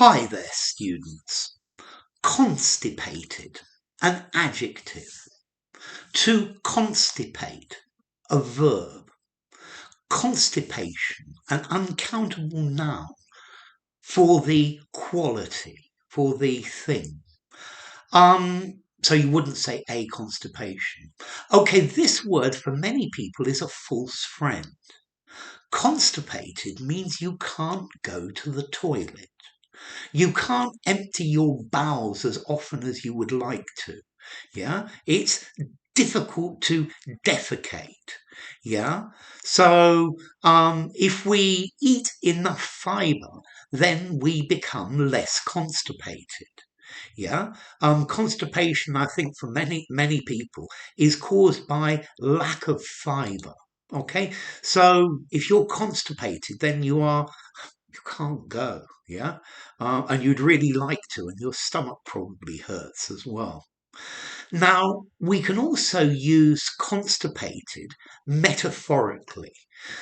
Hi there, students. Constipated, an adjective. To constipate, a verb. Constipation, an uncountable noun for the quality, for the thing. So you wouldn't say a constipation. Okay, this word for many people is a false friend. Constipated means you can't go to the toilet. You can't empty your bowels as often as you would like to. Yeah, it's difficult to defecate. Yeah, so if we eat enough fiber, then we become less constipated. Yeah, constipation, I think, for many people, is caused by lack of fiber. Okay, so if you're constipated, then you can't go, yeah? And you'd really like to, and your stomach probably hurts as well. Now, we can also use constipated metaphorically,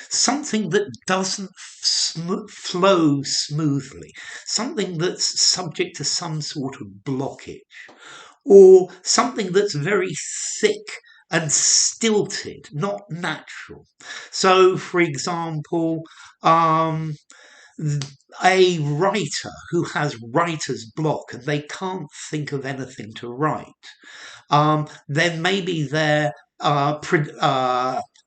something that doesn't flow smoothly, something that's subject to some sort of blockage, or something that's very thick and stilted, not natural. So, for example, a writer who has writer's block and they can't think of anything to write, then maybe their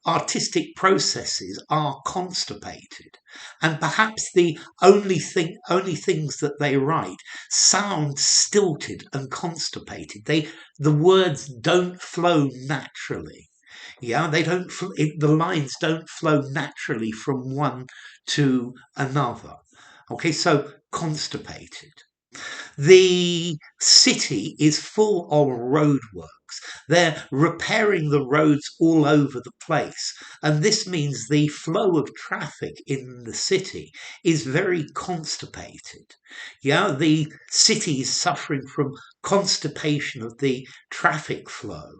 artistic processes are constipated, and perhaps the only things that they write sound stilted and constipated. The words don't flow naturally. Yeah, they don't. The lines don't flow naturally from one to another. Okay, so constipated. The city is full of roadworks. They're repairing the roads all over the place. And this means the flow of traffic in the city is very constipated. Yeah, the city is suffering from constipation of the traffic flow.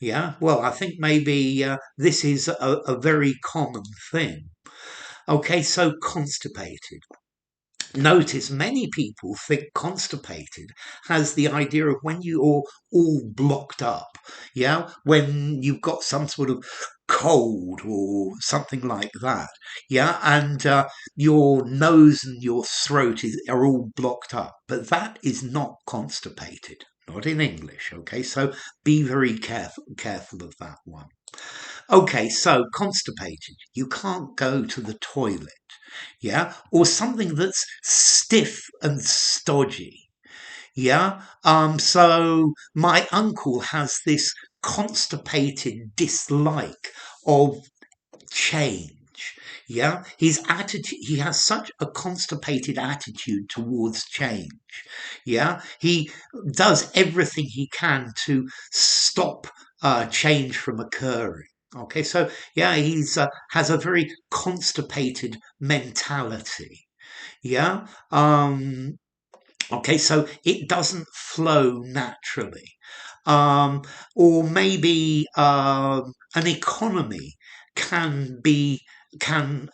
Yeah, well, I think maybe this is a very common thing. Okay, so constipated. Notice many people think constipated has the idea of when you're all blocked up, yeah, when you've got some sort of cold or something like that, yeah, and your nose and your throat are all blocked up, but that is not constipated, not in English. Okay, so be very careful of that one. Okay, so constipated, you can't go to the toilet, yeah, or something that's stiff and stodgy, yeah. So my uncle has this constipated dislike of change. Yeah, his attitude, he has such a constipated attitude towards change. Yeah, he does everything he can to stop change from occurring. Okay, so yeah, he's has a very constipated mentality. Yeah. Okay, so it doesn't flow naturally. Um, or maybe an economy can be can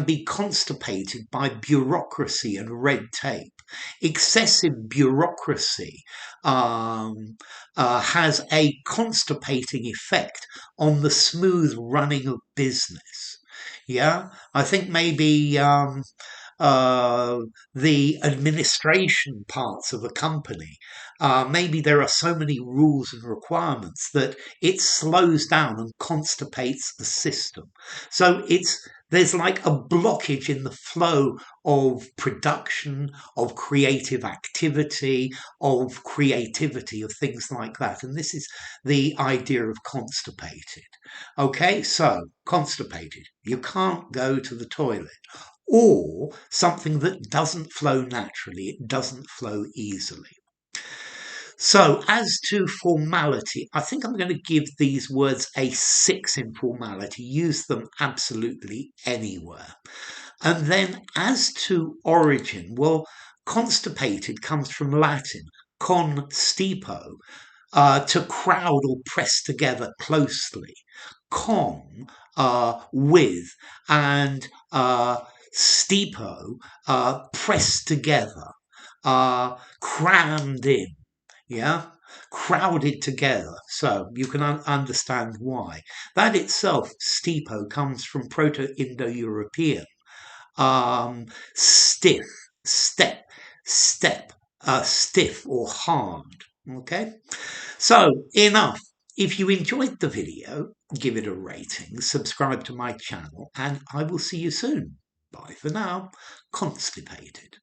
be constipated by bureaucracy and red tape. Excessive bureaucracy has a constipating effect on the smooth running of business. Yeah, I think maybe uh, the administration parts of a company, maybe there are so many rules and requirements that it slows down and constipates the system. So there's like a blockage in the flow of production, of creative activity, of things like that. And this is the idea of constipated. Okay, so constipated. You can't go to the toilet, or something that doesn't flow naturally, it doesn't flow easily. So, as to formality, I think I'm going to give these words a 6 in formality, use them absolutely anywhere. And then, as to origin, well, constipated comes from Latin, constipo, to crowd or press together closely. Con, with, and stipo, pressed together. crammed in, yeah, crowded together. So you can understand why. That itself, stipo, comes from Proto-Indo-European, stiff, step, stiff or hard. Okay, so enough. If you enjoyed the video, give it a rating, subscribe to my channel, and I will see you soon. Bye for now. Constipated.